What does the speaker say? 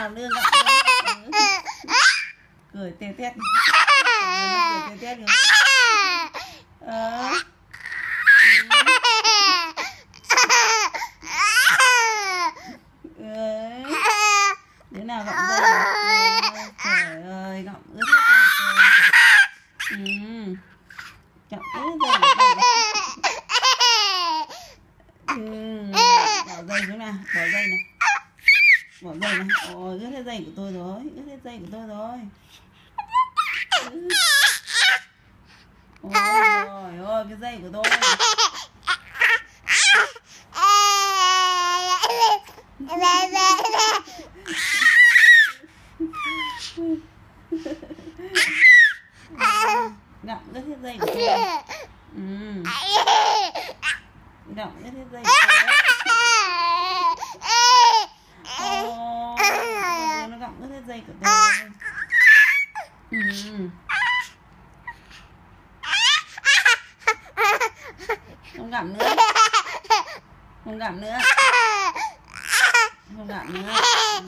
nào đưa gặm cười tê tét cười tê tét đứa nào gặm dây trời ơi gặm ướt hết rồi gặm ướt dây bỏ dây xuống nào, bỏ dây này, bỏ dây này. Ôi ướt hết dây của tôi rồi, ướt hết dây của tôi rồi. Ôi trời ơi cái dây của tôi. Gặm ướt hết dây của tôi. Gặm ướt hết dây của tôi. Nó gặm ướt hết dây của tôi. Không gặm nữa. Không gặm nữa. Không gặm nữa.